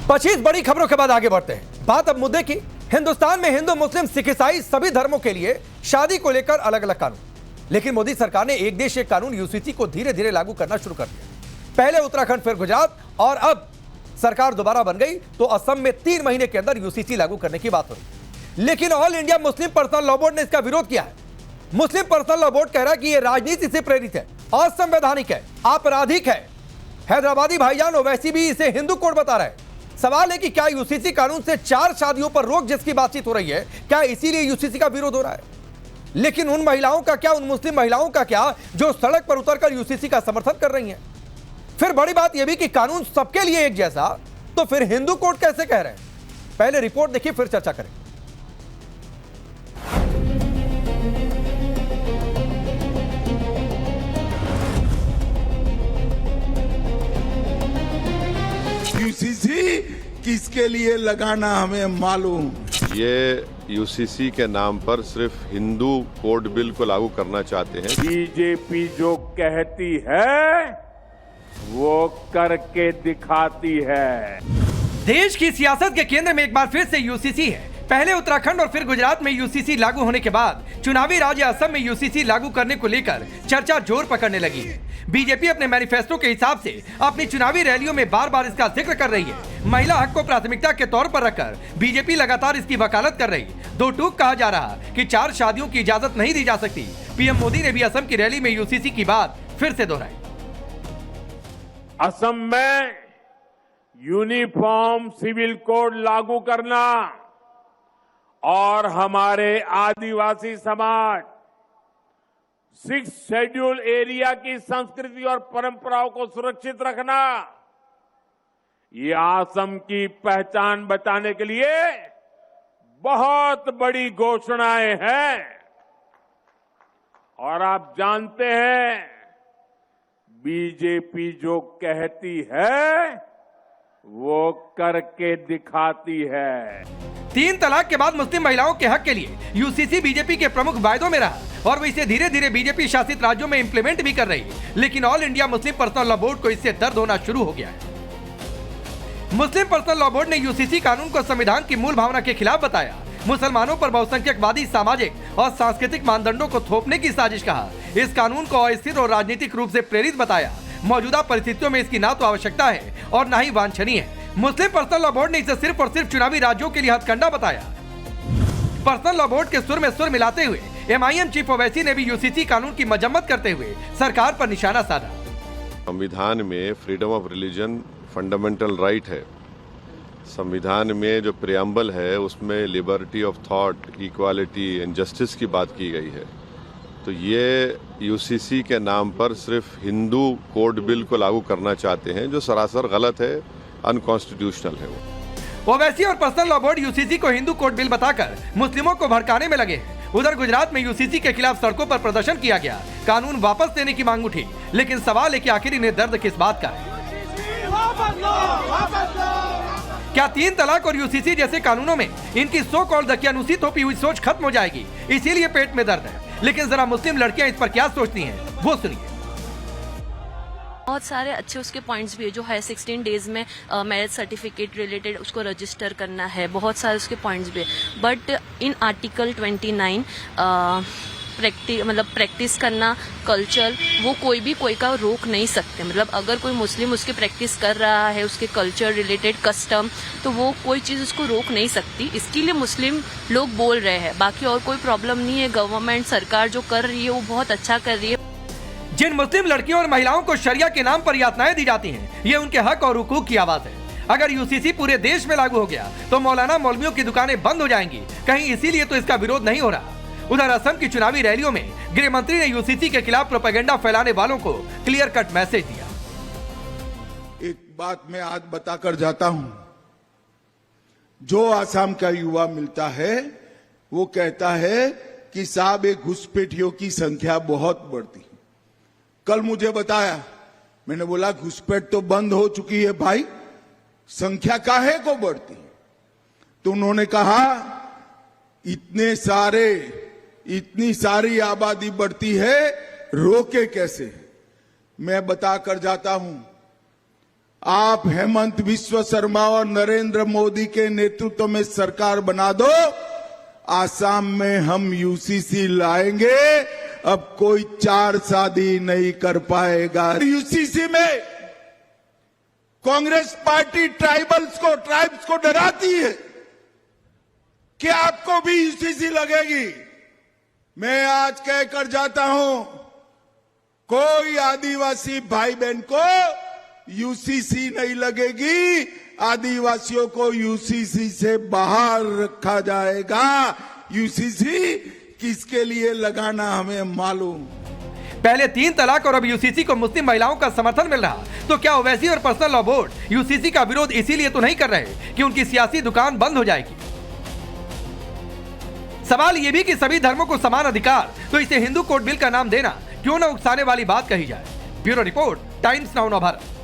25 बड़ी खबरों के बाद आगे बढ़ते हैं। बात अब मुद्दे की। हिंदुस्तान में हिंदू, मुस्लिम, सिख, ईसाई सभी धर्मों के लिए शादी को लेकर अलग अलग कानून। लेकिन मोदी सरकार ने एक देश एक कानून यूसीसी को धीरे धीरे लागू करना शुरू कर दिया। पहले उत्तराखंड, फिर गुजरात, और अब सरकार दोबारा बन गई तो असम में 3 महीने के अंदर यूसीसी लागू करने की बात हो रही। लेकिन all India Muslim personal law board ने इसका विरोध किया है। मुस्लिम पर्सनल लॉ बोर्ड कह रहा है कि यह राजनीति से प्रेरित है, असंवैधानिक है, आपराधिक है। हैदराबादी भाईजान ओवैसी भी इसे हिंदू कोड बता रहे हैं। सवाल है कि क्या यूसीसी कानून से 4 शादियों पर रोक जिसकी बातचीत हो रही है, क्या इसीलिए यूसीसी का विरोध हो रहा है? लेकिन उन महिलाओं का क्या, उन मुस्लिम महिलाओं का क्या जो सड़क पर उतरकर यूसीसी का समर्थन कर रही हैं? फिर बड़ी बात यह भी कि कानून सबके लिए एक जैसा, तो फिर हिंदू कोड कैसे कह रहे हैं? पहले रिपोर्ट देखिए, फिर चर्चा करें। यूसीसी किसके लिए लगाना हमें मालूम। ये यूसीसी के नाम पर सिर्फ हिंदू कोड बिल को लागू करना चाहते हैं। बीजेपी जो कहती है वो करके दिखाती है। देश की सियासत के केंद्र में एक बार फिर से यूसीसी है। पहले उत्तराखंड और फिर गुजरात में यूसीसी लागू होने के बाद चुनावी राज्य असम में यूसीसी लागू करने को लेकर चर्चा जोर पकड़ने लगी है। बीजेपी अपने मैनिफेस्टो के हिसाब से अपनी चुनावी रैलियों में बार बार इसका जिक्र कर रही है। महिला हक को प्राथमिकता के तौर पर रखकर बीजेपी लगातार इसकी वकालत कर रही। दो टूक कहा जा रहा कि 4 शादियों की इजाजत नहीं दी जा सकती। पीएम मोदी ने भी असम की रैली में यूसीसी की बात फिर से दोहराई। असम में यूनिफॉर्म सिविल कोड लागू करना और हमारे आदिवासी समाज 6 शेड्यूल एरिया की संस्कृति और परंपराओं को सुरक्षित रखना, ये असम की पहचान बचाने के लिए बहुत बड़ी घोषणाएं हैं। और आप जानते हैं बीजेपी जो कहती है वो करके दिखाती है। 3 तलाक के बाद मुस्लिम महिलाओं के हक के लिए यूसीसी बीजेपी के प्रमुख वायदों में रहा और वो इसे धीरे धीरे बीजेपी शासित राज्यों में इंप्लीमेंट भी कर रही है। लेकिन all India Muslim personal law board को इससे दर्द होना शुरू हो गया है। मुस्लिम पर्सनल लॉ बोर्ड ने यूसीसी कानून को संविधान की मूल भावना के खिलाफ बताया। मुसलमानों पर बहुसंख्यकवादी सामाजिक और सांस्कृतिक मानदंडों को थोपने की साजिश कहा। इस कानून को अस्थिर और राजनीतिक रूप से प्रेरित बताया। मौजूदा परिस्थितियों में इसकी ना तो आवश्यकता है और ना ही वांछनीय है। मुस्लिम पर्सनल लॉ बोर्ड ने इसे सिर्फ और सिर्फ चुनावी राज्यों के लिए हथकंडा बताया। पर्सनल लॉ बोर्ड के सुर में सुर मिलाते हुए एमआईएम चीफ ओवैसी ने भी यूसीसी कानून की मजम्मत करते हुए सरकार पर निशाना साधा। संविधान में freedom of religion fundamental right है। संविधान में जो प्रियम्बल है उसमें liberty of thought, equality and justice की बात की गई है। तो ये यूसीसी के नाम पर सिर्फ हिंदू कोड बिल को लागू करना चाहते हैं, जो सरासर गलत है, अनकॉन्स्टिट्यूशनल है। वो ओवैसी और पर्सनल लॉ बोर्ड यूसीसी को हिंदू कोड बिल बताकर मुस्लिमों को भड़काने में लगे हैं। उधर गुजरात में यूसीसी के खिलाफ सड़कों पर प्रदर्शन किया गया, कानून वापस लेने की मांग उठी। लेकिन सवाल है कि आखिर इन्हें दर्द किस बात का है? क्या 3 तलाक और यूसीसी जैसे कानूनों में इनकी सो कॉल्ड दकियानूसी थोपी हुई सोच खत्म हो जाएगी, इसीलिए पेट में दर्द है? लेकिन जरा मुस्लिम लड़कियां इस पर क्या सोचती हैं, वो सुनिए। बहुत सारे अच्छे उसके पॉइंट्स भी है, जो है 16 डेज में मैरिज सर्टिफिकेट रिलेटेड उसको रजिस्टर करना है, बहुत सारे उसके पॉइंट्स भी है। बट इन आर्टिकल 29 प्रैक्टिस करना कल्चर, वो कोई का रोक नहीं सकते। मतलब अगर कोई मुस्लिम उसकी प्रैक्टिस कर रहा है, उसके कल्चर रिलेटेड कस्टम, तो वो कोई चीज़ उसको रोक नहीं सकती। इसके लिए मुस्लिम लोग बोल रहे हैं, बाकी और कोई प्रॉब्लम नहीं है। गवर्नमेंट सरकार जो कर रही है वो बहुत अच्छा कर रही है। जिन मुस्लिम लड़कियों और महिलाओं को शरिया के नाम पर यातनाएं दी जाती हैं, ये उनके हक और हुकूक की आवाज है। अगर यूसीसी पूरे देश में लागू हो गया तो मौलाना मौलवियों की दुकानें बंद हो जाएंगी। कहीं इसीलिए तो इसका विरोध नहीं हो रहा। उधर असम की चुनावी रैलियों में गृह मंत्री ने यूसीसी के खिलाफ प्रोपेगेंडा फैलाने वालों को क्लियर कट मैसेज दिया। एक बात मैं आज बताकर जाता हूं, जो आसाम का युवा मिलता है वो कहता है कि साहब एक घुसपैठियों की संख्या बहुत बढ़ती। कल मुझे बताया, मैंने बोला घुसपैठ तो बंद हो चुकी है भाई, संख्या काहे को बढ़ती? तो उन्होंने कहा इतनी सारी आबादी बढ़ती है, रोके कैसे? मैं बताकर जाता हूं, आप हेमंत बिस्वा शर्मा और नरेंद्र मोदी के नेतृत्व में सरकार बना दो, आसाम में हम यूसीसी लाएंगे, अब कोई 4 शादी नहीं कर पाएगा। यूसीसी में कांग्रेस पार्टी ट्राइब्स को डराती है कि आपको भी यूसीसी लगेगी। मैं आज कहकर जाता हूं, कोई आदिवासी भाई बहन को यूसीसी नहीं लगेगी, आदिवासियों को यूसीसी से बाहर रखा जाएगा। यूसीसी किसके लिए लगाना हमें मालूम। पहले 3 तलाक और अब यूसीसी को मुस्लिम महिलाओं का समर्थन मिल रहा, तो क्या ओवैसी और पर्सनल लॉ बोर्ड यूसीसी का विरोध इसीलिए तो नहीं कर रहे कि उनकी सियासी दुकान बंद हो जाएगी? सवाल यह भी कि सभी धर्मों को समान अधिकार, तो इसे हिंदू कोड बिल का नाम देना क्यों न उकसाने वाली बात कही जाए। Bureau report, times now Navbharat.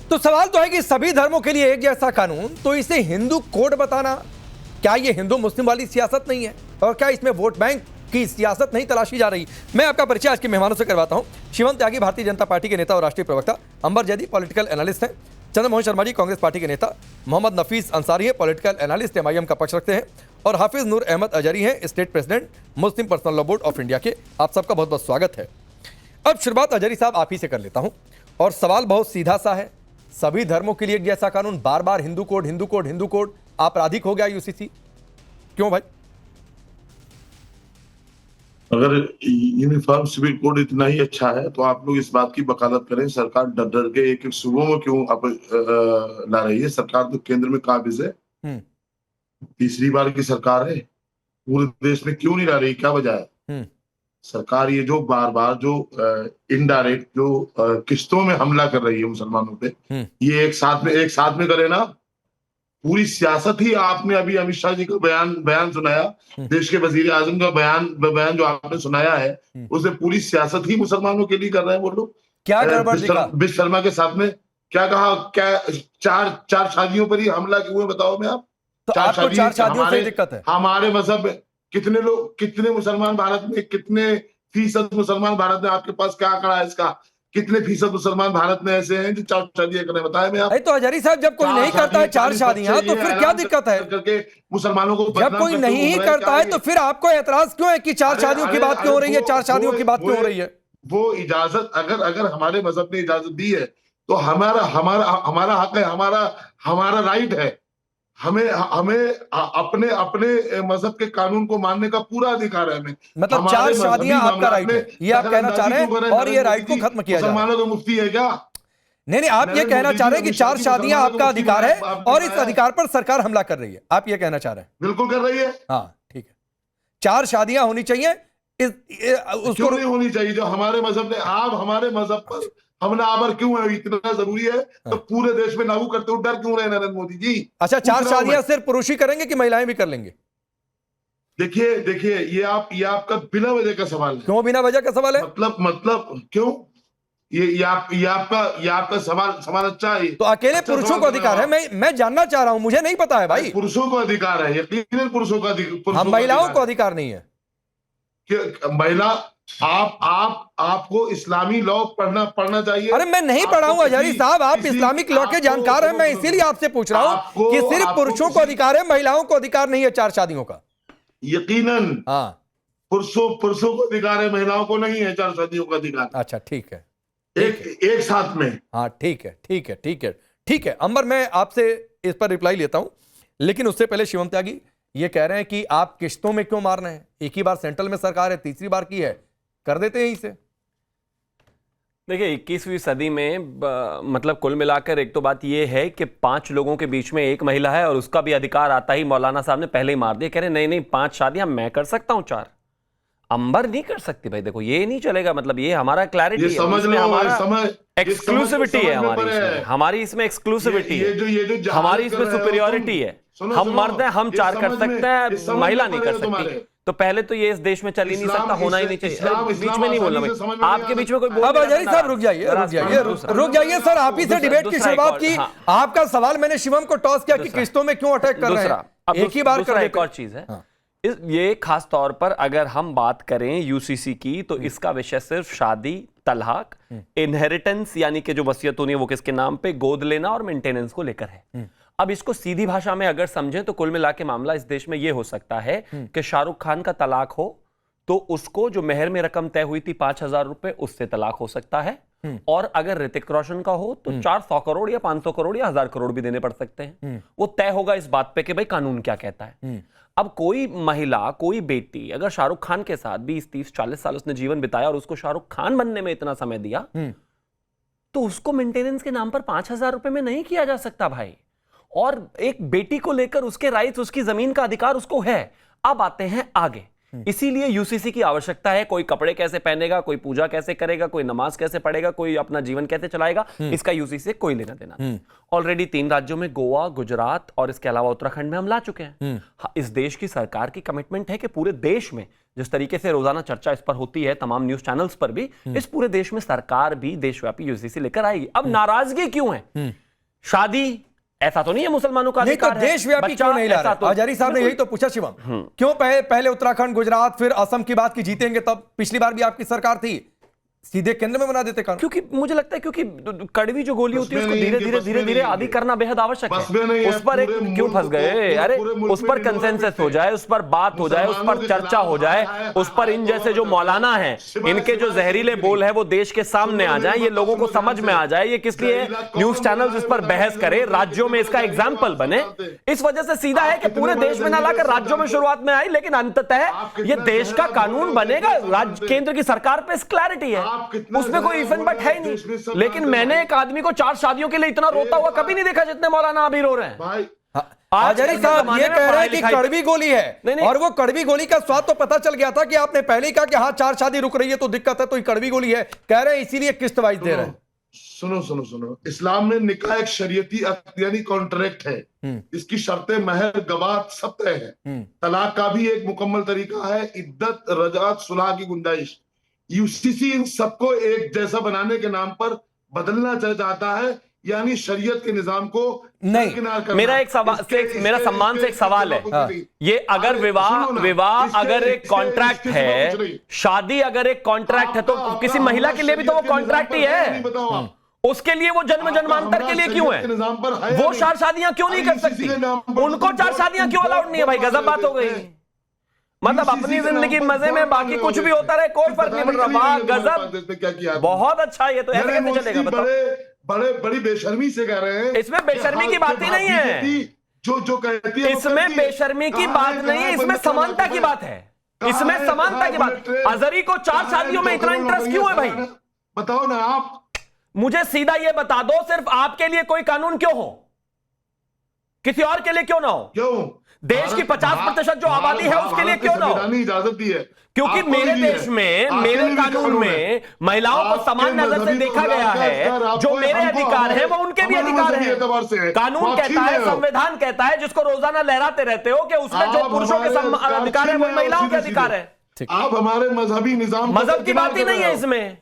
तो सवाल तो है कि सभी धर्मों के लिए एक जैसा कानून, तो इसे हिंदू कोड बताना, क्या यह हिंदू मुस्लिम वाली सियासत नहीं है? और क्या इसमें वोट बैंक की सियासत नहीं तलाशी जा रही? मैं आपका परिचय आज के मेहमानों से करवाता हूं। शिवम त्यागी भारतीय जनता पार्टी के नेता और राष्ट्रीय प्रवक्ता, अंबर जैदी पॉलिटिकल एनालिस्ट हैं, चंद्रमोहन शर्मा जी कांग्रेस पार्टी के नेता, मोहम्मद नफीस अंसारी है पॉलिटिकल एनालिस्ट एमआईएम का पक्ष रखते हैं, और हाफिज नूर अहमद अजहरी हैं state president Muslim personal law board of India के। आप सबका बहुत बहुत स्वागत है। अब शुरुआत अजहरी साहब आप ही से कर लेता हूं, और सवाल बहुत सीधा सा है, सभी धर्मों के लिए एक जैसा कानून, बार बार Hindu code Hindu code Hindu code, आपराधिक हो गया यूसीसी, क्यों भाई? अगर यूनिफॉर्म सिविल कोड इतना ही अच्छा है तो आप लोग इस बात की वकालत करें, सरकार डर डर के एक एक सूबों में क्यों ला रही है? सरकार तो केंद्र में काबिज है, तीसरी बार की सरकार है, पूरे देश में क्यों नहीं ला रही? क्या वजह है? सरकार ये जो बार बार जो इनडायरेक्ट जो किस्तों में हमला कर रही है मुसलमानों पे, ये एक साथ में करे ना। पूरी सियासत ही आपने अभी अमित शाह जी का बयान सुनाया, देश के वजीर आजम का बयान जो आपने सुनाया है, उससे पूरी सियासत ही मुसलमानों के लिए कर रहे हैं वो लोग। क्या बिस्वा शर्मा के साथ में क्या कहा? क्या चार शादियों पर ही हमला क्यों है बताओ मैं आप? तो चार शादियों से दिक्कत है? हमारे मजहब में कितने मुसलमान भारत में, कितने फीसद मुसलमान भारत में, आपके पास क्या आंकड़ा है इसका? कितने फीसद मुसलमान भारत में ऐसे हैं जो 4 शादियां करने? बताए मैं आप। तो अजहरी साहब, जब कोई नहीं करता है 4 शादियां तो फिर क्या दिक्कत है? करके मुसलमानों को जब कोई नहीं ही करता है तो फिर आपको एतराज क्यों है कि 4 शादियों की बात क्यों हो रही है? 4 शादियों की बात क्यों हो रही है? वो इजाजत अगर हमारे मजहब ने इजाजत दी है तो हमारा हक है, हमारा राइट है। हमें अपने मजहब के कानून को मानने का पूरा अधिकार है। हमें मतलब 4 शादियां आपका राइट है, ये आप कहना चाह रहे हैं, और ये राइट को खत्म किया जाए? मुसलमानों को मुफ्ती है क्या? नहीं, आप ये कहना चाह रहे हैं कि 4 शादियां आपका अधिकार है और इस अधिकार पर सरकार हमला कर रही है, आप ये कहना चाह रहे हैं? बिल्कुल कर रही है। हाँ ठीक है, 4 शादियां होनी चाहिए, उसको नहीं होनी चाहिए जो हमारे मजहब ने। आप हमारे मजहब पर हमला आवर क्यों है? इतना जरूरी है तो पूरे देश में लागू करते हुए डर क्यों रहे नरेंद्र मोदी जी? अच्छा, 4 शादियां सिर्फ पुरुष ही करेंगे कि महिलाएं भी कर लेंगे? देखिए ये आपका बिना वजह का सवाल है। क्यों बिना वजह का सवाल है? मतलब क्यों? ये आपका सवाल अच्छा है। तो अकेले पुरुषों को अधिकार है? मैं जानना चाह रहा हूं, मुझे नहीं पता है भाई। पुरुषों को अधिकार है, यकीनन पुरुषों का। हम महिलाओं को अधिकार नहीं है? महिला आपको इस्लामी लॉ पढ़ना चाहिए। अरे मैं नहीं पढ़ा हूं अजहरी साहब, आप इस्लामिक लॉ के जानकार हैं, मैं इसीलिए आपसे पूछ रहा हूं कि सिर्फ पुरुषों को अधिकार है, महिलाओं को अधिकार नहीं है 4 शादियों का? यकीनन हाँ, पुरुषों को अधिकार है, महिलाओं को नहीं है 4 शादियों का अधिकार। अच्छा ठीक है, एक साथ में। हाँ ठीक है। अंबर, मैं आपसे इस पर रिप्लाई लेता हूं, लेकिन उससे पहले शिवम त्यागी ये कह रहे हैं कि आप किश्तों में क्यों मार रहे हैं? एक ही बार सेंट्रल में सरकार है, तीसरी बार की है, कर देते हैं इसे। देखिए 21वीं सदी में मतलब कुल मिलाकर एक तो बात यह है कि 5 लोगों के बीच में एक महिला है और उसका भी अधिकार आता ही मौलाना साहब ने पहले ही मार दिया। कह रहे नहीं 5 शादियां मैं कर सकता हूं, 4 अंबर नहीं कर सकती। भाई देखो ये नहीं चलेगा, मतलब ये हमारा क्लैरिटी है, हमारा एक्सक्लूसिविटी है, हमारी इसमें एक्सक्लूसिविटी है, हमारी इसमें सुपीरियोरिटी है। हम मर्द हैं, हम 4 कर सकते हैं, महिला नहीं कर सकती। तो पहले तो ये इस देश में चल ही नहीं सकता, होना ही नहीं चाहिए। बीच में नहीं बोलना भाई, आपके बीच में कोई बोल। अब अजहरी साहब रुक जाइए सर, आप ही से डिबेट की शुरुआत की। आपका सवाल मैंने शिवम को टॉस किया कि किस्तों में क्यों अटैक कर रहे हैं, एक ही बार कर। एक और चीज है ये खास तौर पर अगर हम बात करें यूसीसी की तो इसका विषय सिर्फ शादी, तलाक, इनहेरिटेंस यानी कि जो वसीयत होनी है वो किसके नाम पे, गोद लेना और मेंटेनेंस को लेकर है। अब इसको सीधी भाषा में अगर समझें तो कुल मिला के मामला इस देश में ये हो सकता है कि शाहरुख खान का तलाक हो तो उसको जो मेहर में रकम तय हुई थी 5,000 रुपए, उससे तलाक हो सकता है। और अगर ऋतिक रोशन का हो तो 400 करोड़ या 500 करोड़ या 1000 करोड़ भी देने पड़ सकते हैं। वो तय होगा इस बात पे कि भाई कानून क्या कहता है। अब कोई महिला, कोई बेटी अगर शाहरुख खान के साथ 20, 30, 40 साल उसने जीवन बिताया और उसको शाहरुख खान बनने में इतना समय दिया तो उसको मेंटेनेंस के नाम पर 5,000 रुपए में नहीं किया जा सकता भाई। और एक बेटी को लेकर उसके राइट्स, उसकी जमीन का अधिकार उसको है। अब आते हैं आगे, इसीलिए यूसीसी की आवश्यकता है। कोई कपड़े कैसे पहनेगा, कोई पूजा कैसे करेगा, कोई नमाज कैसे पढ़ेगा, कोई अपना जीवन कैसे चलाएगा, इसका यूसीसी से कोई लेना देना नहीं। ऑलरेडी 3 राज्यों में, गोवा, गुजरात और इसके अलावा उत्तराखंड में हम ला चुके हैं। इस देश की सरकार की कमिटमेंट है कि पूरे देश में जिस तरीके से रोजाना चर्चा इस पर होती है तमाम न्यूज चैनल्स पर भी, इस पूरे देश में सरकार भी देशव्यापी यूसीसी लेकर आएगी। अब नाराजगी क्यों है? शादी ऐसा तो नहीं है मुसलमानों का अधिकार है, देशव्यापी क्यों नहीं ला रहे? आजारी साहब ने यही तो पूछा शिवम, क्यों पहले उत्तराखंड, गुजरात, फिर असम की बात की जीतेंगे तब? पिछली बार भी आपकी सरकार थी, सीधे केंद्र में बना देते कानून। क्योंकि मुझे लगता है क्योंकि कड़वी जो गोली होती है उसको धीरे धीरे आदि करना बेहद आवश्यक है। उस पर एक क्यों फंस गए? अरे उस पर कंसेंसस हो जाए, उस पर बात हो जाए, उस पर चर्चा हो जाए, उस पर इन जैसे जो मौलाना हैं इनके जो जहरीले बोल है वो देश के सामने आ जाए, ये लोगों को समझ में आ जाए। ये किस लिए न्यूज चैनल इस पर बहस करे, राज्यों में इसका एग्जाम्पल बने। इस वजह से सीधा है कि पूरे देश में ना लाकर राज्यों में शुरुआत में आई, लेकिन अंततः ये देश का कानून बनेगा। राज्य केंद्र की सरकार पे क्लैरिटी है, उसमें कोई इफ एंड बट है ही नहीं। लेकिन मैंने एक आदमी को 4 शादियों के लिए इतना रोता हुआ कभी नहीं देखा जितने मौलाना अभी रो रहे हैं। आजारी साहब ये कह रहे हैं कि कड़वी गोली है, और वो कड़वी गोली का स्वाद तो पता चल गया था कि आपने पहले ही कहा कि हाँ 4 शादी रुक रही है तो दिक्कत है, तो ये कड़वी गोली है कह रहे हैं, इसीलिए किस्त वाइज दे रहे हैं। सुनो, इस्लाम में निकाह एक शरीयती यानी कॉन्ट्रैक्ट है। इसकी शर्तें, महर, गवाह सब तय है। तलाक का भी एक मुकम्मल तरीका है, इद्दत, रजात, सुलह की गुंजाइश। यूसीसी इन सबको एक जैसा बनाने के नाम पर बदलना चाहता है, यानी शरीयत के निजाम को नहीं। मेरा एक सवाल से, मेरा सम्मान से एक सवाल है, ये अगर विवाह अगर एक कॉन्ट्रैक्ट है, शादी अगर एक कॉन्ट्रैक्ट है, तो किसी महिला के लिए भी तो वो कॉन्ट्रैक्ट ही है। उसके लिए वो जन्म जन्मांतर के लिए क्यों है? वो 4 शादियां क्यों नहीं कर सकती? उनको 4 शादियां क्यों अलाउड नहीं है? भाई गजब बात हो गई। मतलब अपनी जिंदगी मजे में, बाकी कुछ भी होता रहे, कोई फर्क नहीं पड़ रहा। वाह गजब, बहुत अच्छा। ये तो ऐसे कैसे चलेगा बताओ? बड़ी बेशर्मी से कह रहे हैं। इसमें बेशर्मी की बात ही नहीं है, जो कहती है इसमें बेशर्मी की बात नहीं है, इसमें समानता की बात है। इसमें समानता की बात। अजहरी को 4 शादियों में इतना इंटरेस्ट क्यों है भाई? बताओ ना आप मुझे सीधा ये बता दो, सिर्फ आपके लिए कोई कानून क्यों हो, किसी और के लिए क्यों ना हो? क्यों? देश की 50% जो आबादी है उसके लिए क्यों ना हो? इजाजत दी है, क्योंकि मेरे देश में, मेरे कानून में महिलाओं को समान नजर से देखा गया है। जो मेरे अधिकार हैं वो उनके भी अधिकार हैं। कानून कहता है, संविधान कहता है, जिसको रोजाना लहराते रहते हो कि उसमें जो पुरुषों के अधिकार है वो महिलाओं के अधिकार है। आप हमारे मजहबी निजाम, मजहब की बात ही नहीं है इसमें।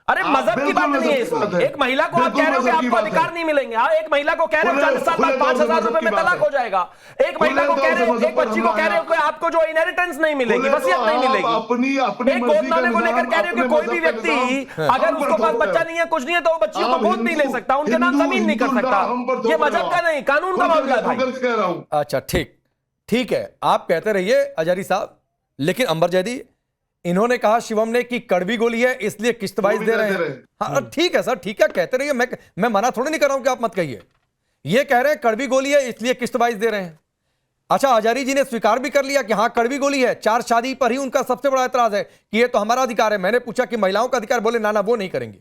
अरे मजहब की बात नहीं है इसमें। एक महिला को आप कह रहे हो कि आपको अधिकार नहीं मिलेंगे। एक महिला को कह रहे हो 40 साल बाद 5,000 रुपए में तलाक हो जाएगा। एक महिला को कह रहे हो, एक बच्ची को कह रहे हो कि आपको जो इनहेरिटेंस नहीं मिलेगी, वसीयत नहीं मिलेगी। एक गोद लेने को लेकर कह रहे हो कि कोई भी व्यक्ति अगर उसको पास बच्चा नहीं है, कुछ नहीं है, तो वो बच्ची को गोद नहीं ले सकता, उनके नाम जमीन नहीं कर सकता। ये मजहब का नहीं, कानून का मामला है भाई। अच्छा ठीक है, आप कहते रहिए अजारी साहब, लेकिन अंबर जैदी इन्होंने कहा शिवम ने कि कड़वी गोली है इसलिए किस्त वाइज दे रहे हैं। हाँ ठीक है सर, ठीक है, कहते रहिए, मैं मना थोड़ी नहीं कर रहा हूं कि आप मत कहिए। ये कह रहे हैं कड़वी गोली है इसलिए किस्त वाइज दे रहे हैं। अच्छा, हजारी जी ने स्वीकार भी कर लिया कि हाँ कड़वी गोली है। 4 शादी पर ही उनका सबसे बड़ा एतराज है कि ये तो हमारा अधिकार है। मैंने पूछा कि महिलाओं का अधिकार, बोले ना वो नहीं करेंगे।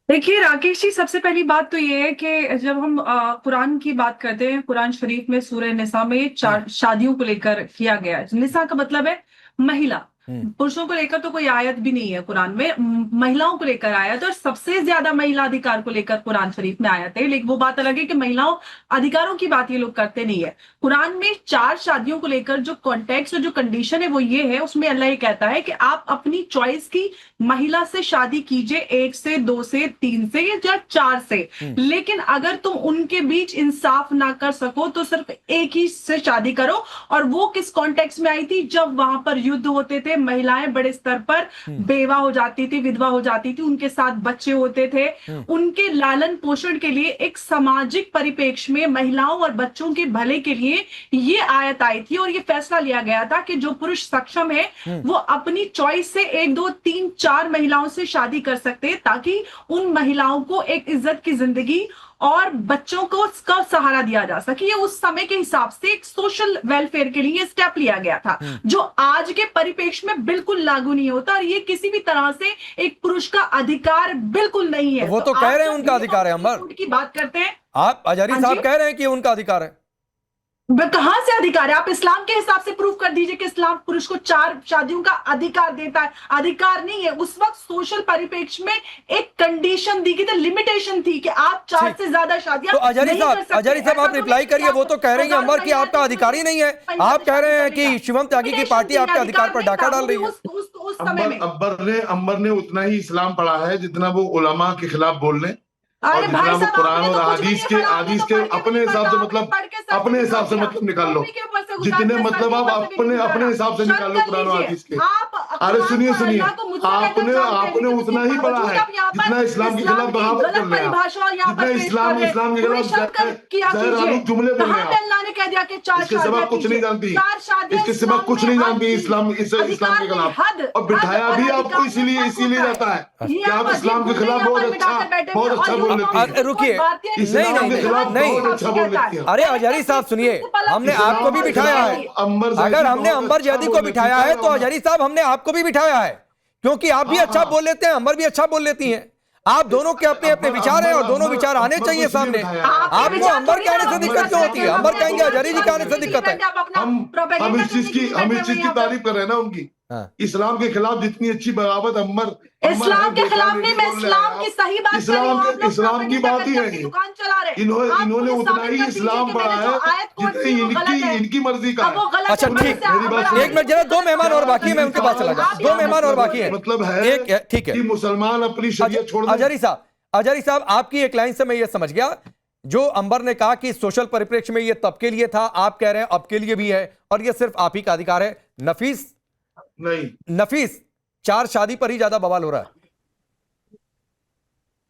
देखिए राकेश जी, सबसे पहली बात तो ये है कि जब हम कुरान की बात करते हैं, कुरान शरीफ में सूरह निसा में 4 शादियों को लेकर किया गया है। निसा का मतलब है महिला, पुरुषों को लेकर तो कोई आयत भी नहीं है कुरान में, महिलाओं को लेकर आयत, और सबसे ज्यादा महिला अधिकार को लेकर कुरान शरीफ में आयत है। लेकिन वो बात अलग है कि महिलाओं अधिकारों की बात ये लोग करते नहीं है। कुरान में 4 शादियों को लेकर जो कॉन्टेक्स्ट और जो कंडीशन है वो ये है, उसमें अल्लाह ये कहता है कि आप अपनी चॉइस की महिला से शादी कीजिए, 1 से 2 से 3 से या 4 से, लेकिन अगर तुम उनके बीच इंसाफ ना कर सको तो सिर्फ एक ही से शादी करो। और वो किस कॉन्टेक्स्ट में आई थी? जब वहां पर युद्ध होते थे, महिलाएं बड़े स्तर पर बेवा हो जाती थी, विधवा हो जाती थी, उनके साथ बच्चे होते थे, उनके लालन पोषण के लिए एक सामाजिक परिप्रेक्ष्य में महिलाओं और बच्चों के भले के लिए ये आयत आई थी। और ये फैसला लिया गया था कि जो पुरुष सक्षम है वो अपनी चॉइस से 1, 2, 3, 4 महिलाओं से शादी कर सकते हैं, ताकि उन महिलाओं को एक इज्जत की जिंदगी और बच्चों को उसका सहारा दिया जा सके। ये उस समय के हिसाब से एक सोशल वेलफेयर के लिए स्टेप लिया गया था, जो आज के परिप्रेक्ष्य में बिल्कुल लागू नहीं होता। और ये किसी भी तरह से एक पुरुष का अधिकार बिल्कुल नहीं है। वो तो कह रहे हैं उनका अधिकार है। अंबर की बात करते हैं आप, अजारी साहब कह रहे हैं कि उनका अधिकार है। कहां से अधिकार है? आप इस्लाम के हिसाब से प्रूव कर दीजिए कि इस्लाम पुरुष को 4 शादियों का अधिकार देता है। अधिकार नहीं है। उस वक्त सोशल परिप्रेक्ष्य में एक कंडीशन दी गई थी, लिमिटेशन थी कि आप 4 से ज्यादा शादियां तो अजारी साहब आप रिप्लाई करिए। वो तो कह रहे हैं अंबर कि आपका अधिकार ही नहीं है। आप कह रहे हैं कि शिवम त्यागी की पार्टी आपके अधिकार पर डाका डाल रही है। अंबर ने उतना ही इस्लाम पढ़ा है जितना वो उलमा के खिलाफ बोल रहे, और अरे जितना भाई वो साहब, कुरान आपने तो और कुछ नहीं हदीस के पढ़ा, आपने तो अपने हिसाब से मतलब अपने हिसाब से मतलब निकाल लो, जितने मतलब आप अपने हिसाब से निकाल लो कुरान और हदीस के। अरे सुनिए आपने उतना ही पढ़ा है जितना इस्लाम के खिलाफ बगावत कर रहे हैं, जितना इस्लाम के खिलाफ जहरालू जुमले बोल रहे हैं। इसके सिवा कुछ नहीं जानती, इसके सिवा कुछ नहीं जानती इस्लाम के खिलाफ। और बिठाया भी आपको इसीलिए जाता है कि आप इस्लाम के खिलाफ बहुत अच्छा बोल लेती हैं। रुकिए, नहीं, अरे अजारी साहब सुनिए, हमने आपको भी बिठाया है। अगर हमने अंबर जैदी को बिठाया है तो अजारी साहब हमने आपको भी बिठाया है, क्योंकि आप भी अच्छा बोल लेते हैं, अंबर भी अच्छा बोल लेती हैं। आप दोनों के अपने अपने विचार हैं और दोनों विचार आने चाहिए सामने। आपको अंबर के आने से दिक्कत क्यों होती है? अंबर कहेंगे अजारी जी के आने से दिक्कत है। हम इस चीज की तारीफ कर रहे हैं ना उनकी। इस्लाम के खिलाफ जितनी अच्छी बगावत अंबर इस्लाम के खिलाफ नहीं, मैं इस्लाम की सही बात कर रही हूं। इस्लाम की बात ही है। इन्होंने उतना ही इस्लाम पढ़ा है जितनी इनकी मर्जी का है। अच्छा ठीक, एक मिनट जरा, 2 मेहमान और बाकी है, मैं उनके पास चला जाऊं। 2 मेहमान और बाकी है, मतलब है ठीक है कि मुसलमान अपनी शरीयत छोड़ दें। अजारी साहब आपकी एक लाइन से मैं ये समझ गया, जो अंबर ने कहा कि सोशल परिप्रेक्ष्य में ये तब के लिए था, आप कह रहे हैं अब के लिए भी है, और ये सिर्फ आप ही का अधिकार है। नफीस 4 शादी पर ही ज्यादा बवाल हो रहा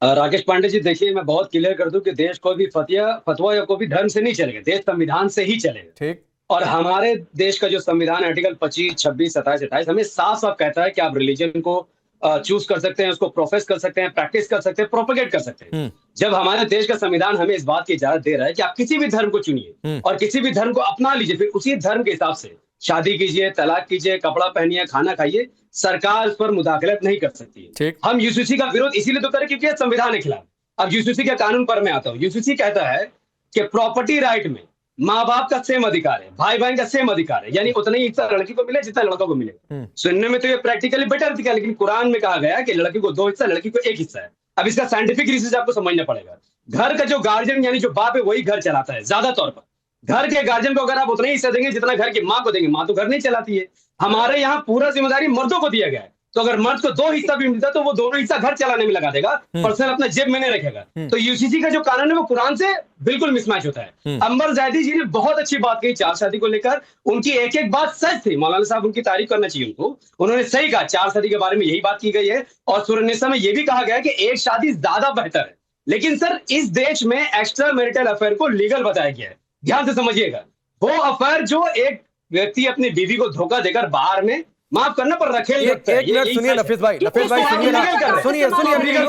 है। राकेश पांडे जी देखिए, मैं बहुत क्लियर कर दूं कि देश कोई भी फतवा या कोई भी धर्म से नहीं चलेगा, देश संविधान से ही चलेगा। ठीक। और हमारे देश का जो संविधान आर्टिकल 25, 26, 27, 28 हमें साफ साफ कहता है कि आप रिलीजन को चूज कर सकते हैं, उसको प्रोफेस कर सकते हैं, प्रैक्टिस कर सकते हैं, प्रोपेगेट कर सकते हैं। जब हमारे देश का संविधान हमें इस बात की इजाजत दे रहा है कि आप किसी भी धर्म को चुनिए और किसी भी धर्म को अपना लीजिए, फिर उसी धर्म के हिसाब से शादी कीजिए, तलाक कीजिए, कपड़ा पहनिए, खाना खाइए, सरकार उस पर मुदाखलत नहीं कर सकती है। हम यूसीसी का विरोध इसीलिए तो करें क्योंकि संविधान के खिलाफ। अब यूसीसी के कानून पर मैं आता हूँ। यूसीसी कहता है कि प्रॉपर्टी राइट में माँ बाप का सेम अधिकार है, भाई बहन का सेम अधिकार है, यानी उतना ही हिस्सा लड़की को मिले जितना लड़कों को मिले। सुनने में तो ये प्रैक्टिकली बेटर दिखा, लेकिन कुरान में कहा गया कि लड़की को 2 हिस्सा, लड़की को 1 हिस्सा है। अब इसका साइंटिफिक रिसर्च आपको समझने पड़ेगा। घर का जो गार्जियन यानी जो बाप है वही घर चलाता है ज्यादा तौर पर। घर के गार्जियन को अगर आप उतना ही हिस्सा देंगे जितना घर की माँ को देंगे, माँ तो घर नहीं चलाती है। हमारे यहाँ पूरा जिम्मेदारी मर्दों को दिया गया है, तो अगर मर्द को 2 हिस्सा भी मिलता तो वो दोनों हिस्सा घर चलाने में लगा देगा, पर्सनल अपना जेब में नहीं रखेगा। तो यूसीसी का जो कानून है वो कुरान से बिल्कुल मिसमैच होता है। अंबर जैदी जी ने बहुत अच्छी बात कही 4 शादी को लेकर, उनकी एक एक बात सच थी। मौलाना साहब उनकी तारीफ करना चाहिए उनको, उन्होंने सही कहा। 4 शादी के बारे में यही बात की गई है और सूरह निसा में यह भी कहा गया है कि 1 शादी ज्यादा बेहतर है। लेकिन सर इस देश में एक्स्ट्रा मैरिटल अफेयर को लीगल बताया गया है। ध्यान से समझिएगा, वो अफेयर जो एक व्यक्ति अपनी बीवी को धोखा देकर बाहर में माफ करना पर रखे। एक मिनट सुनिए नफीस भाई सुनिए,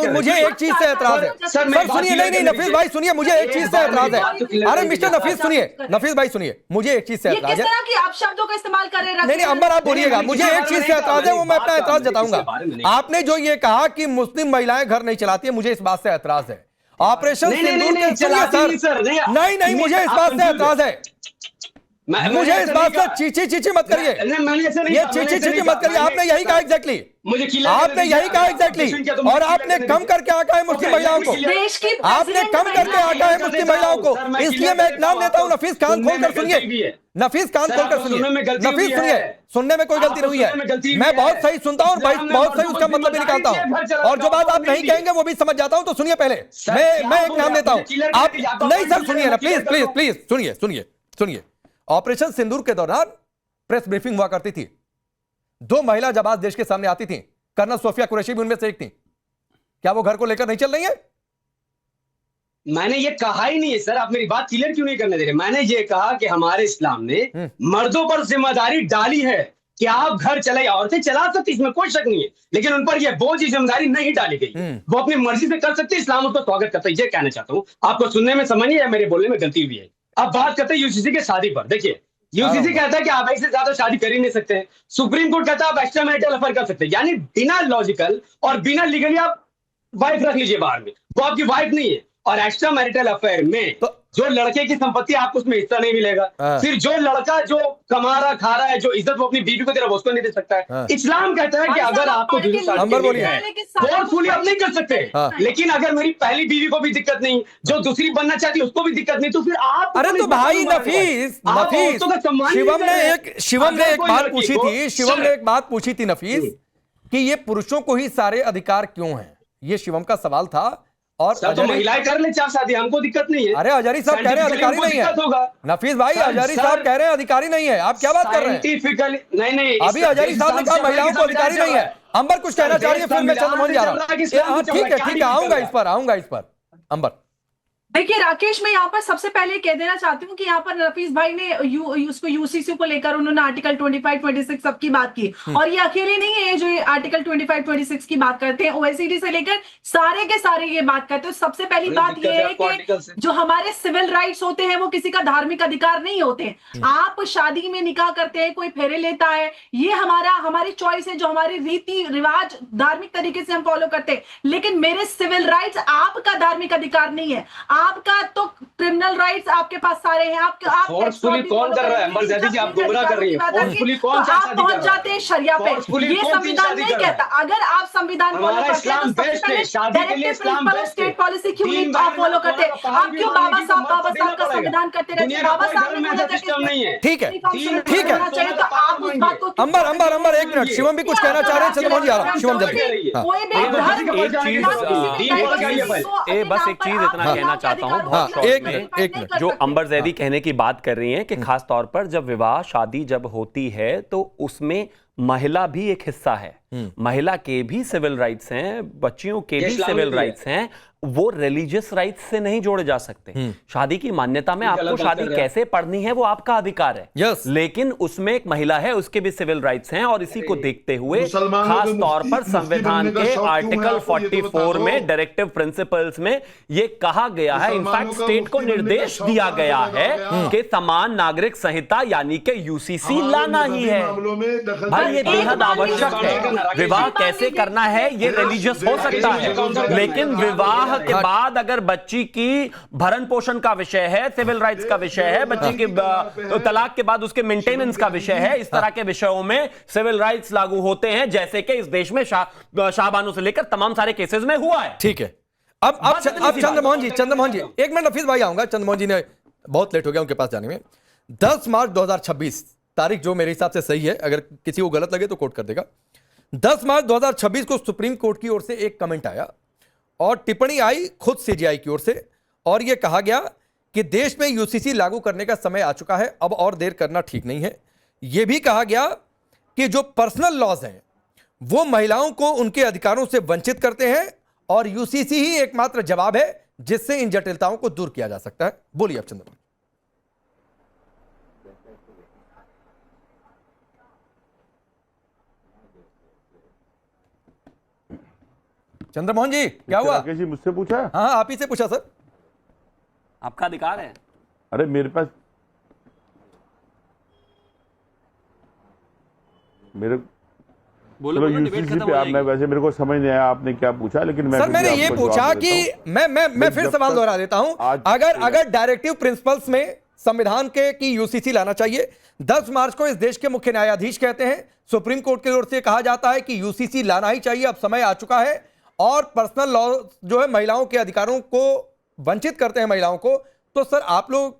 मुझे एक चीज से एतराज है सर, सुनिए। नहीं नफीस भाई सुनिए, मुझे एक चीज से एतराज है। अरे मिस्टर नफीस सुनिए, नफीस भाई सुनिए, मुझे एक चीज से एतराज है। आप शब्दों का इस्तेमाल कर रहे हैं। नहीं अंबर आप बोलिएगा, मुझे एक चीज से एतराज है, वो मैं अपना एतराज जताऊंगा। आपने जो ये कहा कि मुस्लिम महिलाएं घर नहीं चलाती है, मुझे इस बात से एतराज है। ऑपरेशन सिंदूर के सर नहीं, मुझे इस बात से एतराज है। मुझे इस बात से चीची मत करिए, ये चीची मत करिए। आपने यही कहा एग्जैक्टली, आपने यही कहा एग्जैक्टली, और आपने कम करके आका है मुस्लिम महिलाओं को, आपने कम करके आका है मुस्लिम महिलाओं को। इसलिए मैं एक नाम देता हूं, नफीस, कान खोलकर सुनिए, नफीस कान खोलकर सुनिए, नफीस सुनिए, सुनने में कोई गलती नहीं है, मैं बहुत सही सुनता हूं और बहुत सही उसका मतलब भी निकालता हूं, और जो बात आप नहीं कहेंगे वो भी समझ जाता हूं। तो सुनिए पहले, मैं एक नाम देता हूं, आप नहीं सर सुनिए ना, प्लीज प्लीज प्लीज सुनिए सुनिए सुनिए। ऑपरेशन सिंदूर के दौरान प्रेस ब्रीफिंग हुआ करती थी, 2 महिला जब आज देश के सामने आती थी, कर्नल सोफिया कुरैशी भी उनमें से एक थी। क्या वो घर को लेकर नहीं चल रही है? मैंने ये कहा ही नहीं है सर, आप मेरी बात क्लियर क्यों नहीं करने दे रहे। मैंने ये कहा कि हमारे इस्लाम ने मर्दों पर जिम्मेदारी डाली है कि आप घर चलाइए, औरतें चला सकती, इसमें कोई शक नहीं है, लेकिन उन पर यह बोझ जिम्मेदारी नहीं डाली गई। वो अपनी मर्जी से कर सकते, इस्लाम उसको स्वागत करता है। ये कहना चाहता हूं, आपको सुनने में समझ नहीं है, मेरे बोलने में गलती हुई है। अब बात करते हैं यूसीसी के शादी पर। देखिए, यूसीसी कहता है कि आप एक से ज्यादा शादी कर ही नहीं सकते, सुप्रीम कोर्ट कहता है आप एक्स्ट्रा मैरिटल अफेयर कर सकते हैं, यानी बिना लॉजिकल और बिना लीगली आप वाइफ रख लीजिए बाहर में, वो आपकी वाइफ नहीं है। और एक्स्ट्रा मैरिटल अफेयर में जो लड़के की संपत्ति, आपको उसमें हिस्सा नहीं मिलेगा। फिर जो लड़का जो कमा रहा खा रहा है, जो इज्जत वो अपनी बीवी को दे रहा है, उसको नहीं दे सकता है। इस्लाम कहता है कि अगर आपको फोर्सफुली आप नहीं कर सकते, लेकिन अगर मेरी पहली बीवी को भी दिक्कत नहीं, जो दूसरी बनना चाहती है उसको भी दिक्कत नहीं, तो फिर आप अरे तो भाई नफीस, शिवम ने एक बात पूछी थी, शिवम ने एक बात पूछी थी नफीस, कि ये पुरुषों को ही सारे अधिकार क्यों हैं, ये शिवम का सवाल था। और तो महिलाएं कर ले 4 शादी, हमको दिक्कत नहीं है। अरे हजारी साहब कह रहे हैं अधिकारी नहीं है, नफीस भाई हजारी साहब कह रहे हैं अधिकारी नहीं है, आप क्या बात कर रहे हैं? नहीं, अभी हजारी साहब ने कहा महिलाओं को अधिकारी नहीं है। अंबर कुछ कहना चाह रही है, फिर मैं चंद्रमोहन जा रहा हूँ। ठीक है, आऊंगा इस पर अंबर। देखिए राकेश, मैं यहाँ पर सबसे पहले कह देना चाहती हूँ कि यहाँ पर नफीस भाई ने उसको यूसीसी को लेकर उन्होंने आर्टिकल 25-26 सबकी बात की, और ये अकेले नहीं है जो ये आर्टिकल 25-26 की बात करते हैं, ओएससीडी से लेकर सारे के सारे ये बात करते हैं। सबसे पहली बात ये है कि जो हमारे सिविल राइट्स होते हैं वो किसी का धार्मिक अधिकार नहीं होते। आप शादी में निकाह करते हैं, कोई फेरे लेता है, ये हमारी चॉइस है, जो हमारे रीति रिवाज धार्मिक तरीके से हम फॉलो करते हैं, लेकिन मेरे सिविल राइट्स आपका धार्मिक अधिकार नहीं है। आपका तो क्रिमिनल राइट्स आपके पास सारे हैं। आप फोर्सफुली कौन कर रहा है? मर्ज़ादी जी, आप गुमराह कर रही हैं। फोर्सफुली कौन सा शादी कर रहा है? आप पहुंच जाते हैं शरिया पे, ये संविधान नहीं कहता। अगर आप संविधान फॉलो करते हैं तो सबसे पहले डायरेक्टिव प्रिंसिपल स्टेट पॉलिसी क्यों नहीं आप फॉलो करते? आप क्यों बाबा साहब का संविधान करते रहते हैं? बाबा साहब ने बोला था कि ठीक है, तो आप उस बात को अंबर 1 मिनट, शिवम भी कुछ कहना चाह रहे हैं, चंद्रमोहन जी आ रहा हूं। शिवम जल्दी, कोई भी बस एक चीज इतना कहना चाहता हूं, एक मिनट, जो अंबर जैदी कहने की बात कर रही हैं कि खास तौर पर जब विवाह शादी जब होती है तो उसमें महिला भी एक हिस्सा है, महिला के भी सिविल राइट्स हैं, बच्चियों के भी सिविल राइट्स हैं, वो रिलीजियस राइट्स से नहीं जोड़े जा सकते। शादी की मान्यता में आपको शादी कैसे पढ़नी है वो आपका अधिकार है, yes. लेकिन उसमें एक महिला है, उसके भी सिविल राइट्स हैं, और इसी को देखते हुए खास तौर पर संविधान के आर्टिकल 44 में डायरेक्टिव प्रिंसिपल्स में ये कहा गया है, इनफैक्ट स्टेट को निर्देश दिया गया है कि समान नागरिक संहिता यानी कि यूसीसी लाना ही है। भाई ये बेहद आवश्यक है। विवाह कैसे करना है ये रिलीजियस हो सकता है, लेकिन विवाह के बाद अगर बच्ची की भरण पोषण का विषय है, सिविल राइट्स का विषय है, बच्ची की तलाक के बाद उसके मेंटेनेंस का विषय है, इस तरह के विषयों में सिविल राइट्स लागू होते हैं, जैसे कि इस देश में शाहबानो से लेकर तमाम सारे केसेस में हुआ है। ठीक है, अब चंद्रमोहन जी 1 मिनट, नफीस भाई आऊंगा। चंद्रमोहन जी ने बहुत लेट हो गया उनके पास जाने में। 10 मार्च 2026 तारीख जो मेरे हिसाब से सही है, अगर किसी को गलत लगे तो कोट कर देगा। 10 मार्च 2026 को सुप्रीम कोर्ट की ओर से एक कमेंट आया और टिप्पणी आई खुद सीजेआई की ओर से, और यह कहा गया कि देश में यूसीसी लागू करने का समय आ चुका है, अब और देर करना ठीक नहीं है। यह भी कहा गया कि जो पर्सनल लॉज हैं वो महिलाओं को उनके अधिकारों से वंचित करते हैं, और यूसीसी ही एकमात्र जवाब है जिससे इन जटिलताओं को दूर किया जा सकता है। बोलिए अब चंद्रमोहन। चंद्रमोहन जी क्या हुआ? राकेश जी मुझसे पूछा? हाँ आप ही से पूछा सर। आपका अधिकार है। अरे मेरे पास बोलो यूसीसी पे मैं वैसे मेरे को समझ नहीं आया आपने क्या पूछा, लेकिन सर मैंने ये पूछा कि मैं फिर सवाल दोहरा देता हूं। अगर डायरेक्टिव प्रिंसिपल्स में संविधान के की यूसीसी लाना चाहिए। 10 मार्च को इस देश के मुख्य न्यायाधीश कहते हैं, सुप्रीम कोर्ट की ओर से कहा जाता है कि यूसीसी लाना ही चाहिए, अब समय आ चुका है। और पर्सनल लॉ जो है महिलाओं के अधिकारों को वंचित करते हैं महिलाओं को, तो सर आप लोग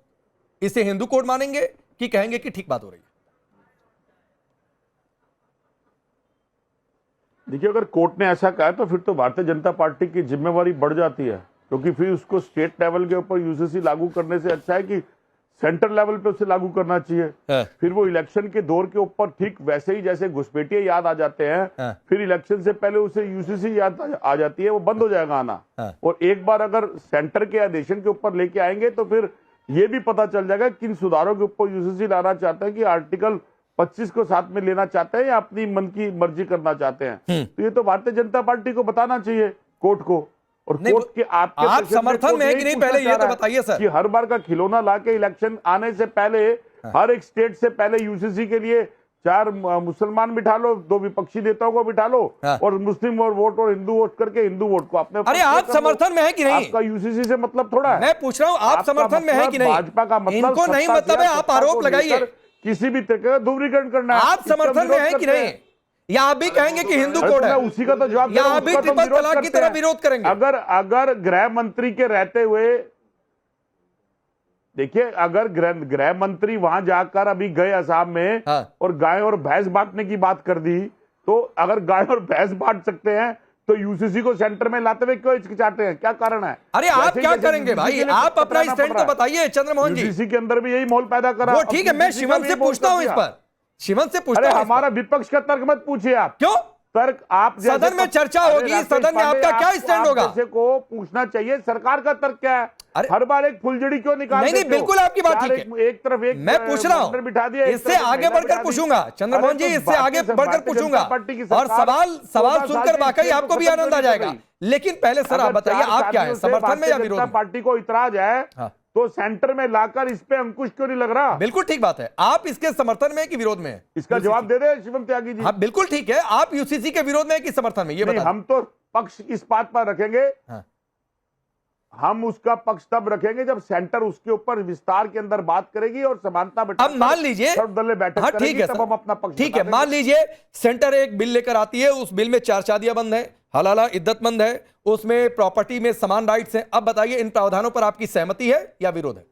इसे हिंदू कोड मानेंगे कि कहेंगे कि ठीक बात हो रही है? देखिए, अगर कोर्ट ने ऐसा कहा तो फिर तो भारतीय जनता पार्टी की जिम्मेवारी बढ़ जाती है, क्योंकि फिर उसको स्टेट लेवल के ऊपर यूसीसी लागू करने से अच्छा है कि सेंटर लेवल पे उसे लागू करना चाहिए। फिर वो इलेक्शन के दौर के ऊपर ठीक वैसे ही जैसे घुसपैठिए याद आ जाते हैं, फिर इलेक्शन से पहले उसे यूसीसी याद आ जाती है, वो बंद हो जाएगा आना। और एक बार अगर सेंटर के आदेशन के ऊपर लेके आएंगे तो फिर ये भी पता चल जाएगा किन सुधारों के ऊपर यूसीसी लाना चाहते हैं, कि आर्टिकल 25 को साथ में लेना चाहते हैं या अपनी मन की मर्जी करना चाहते हैं। तो ये तो भारतीय जनता पार्टी को बताना चाहिए कोर्ट को। और कोर्ट के आप समर्थन में है कि नहीं, पहले ये तो बताइए सर। कि हर बार का खिलौना लाके इलेक्शन आने से पहले हर एक स्टेट से पहले यूसीसी के लिए 4 मुसलमान बिठा लो, 2 विपक्षी नेताओं को बिठा लो, और मुस्लिम और वोट और हिंदू वोट करके हिंदू वोट को अपने। अरे आप समर्थन में है कि नहीं? आपका यूसीसी से मतलब थोड़ा है। मैं पूछ रहा हूं आप समर्थन में है कि नहीं? भाजपा का मतलब इनको नहीं मतलब है, आप आरोप लगाइए। किसी भी तरह का ध्रुवीकरण करना है। आप समर्थन में है कि नहीं? या आप भी कहेंगे कि हिंदू कोड है? उसी का तो जवाब, या आप भी ट्रिपल तलाक की तरह विरोध करेंगे? अगर गृह मंत्री के रहते हुए, देखिए, अगर गृह मंत्री वहां जाकर अभी गए असम में और गाय और भैंस बांटने की बात कर दी, तो अगर गाय और भैंस बांट सकते हैं तो यूसीसी को सेंटर में लाते हुए क्यों हिचकिचाते हैं? क्या कारण है? अरे आप क्या करेंगे भाई? आप अपना स्टैंड तो बताइए चंद्रमोहन जी। यूसीसी के अंदर भी यही माहौल पैदा करा। वो ठीक है, मैं शिवम से पूछता हूं इस पर। शिवम से पूछता हूं। हमारा विपक्ष का तर्क मत पूछिए आप। क्यों? तर्क आप सदन में चर्चा होगी, सदन में आपका क्या स्टैंड होगा? को पूछना चाहिए सरकार का तर्क क्या है। हर बार एक फुलझड़ी क्यों निकालते? नहीं, बिल्कुल आपकी बात ठीक है। एक तरफ एक मैं पूछ रहा हूं, बिठा दिया, इससे आगे बढ़कर पूछूंगा चंद्रमोहन जी, इससे आगे बढ़कर पूछूंगा और सवाल सुनकर वाकई आपको भी आनंद आ जाएगा। लेकिन पहले सर आप बताइए, आप क्या है, समर्थन में या विरोध में? पार्टी को इतराज है तो सेंटर में लाकर इस पे अंकुश क्यों नहीं लग रहा? बिल्कुल ठीक बात है। आप इसके समर्थन में कि विरोध में है? इसका जवाब दे दे शिवम त्यागी जी। हाँ बिल्कुल ठीक है। आप यूसीसी के विरोध में है कि समर्थन में, ये बताइए। हम तो पक्ष इस बात पर रखेंगे, हम उसका पक्ष तब रखेंगे जब सेंटर उसके ऊपर विस्तार के अंदर बात करेगी और समानता बैठक। अब मान लीजिए, हाँ ठीक है, तब हम अपना पक्ष ठीक है, मान लीजिए सेंटर एक बिल लेकर आती है, उस बिल में 4 शादियां बंद है, हलाला इद्दतमंद है, उसमें प्रॉपर्टी में समान राइट्स हैं। अब बताइए इन प्रावधानों पर आपकी सहमति है या विरोध है?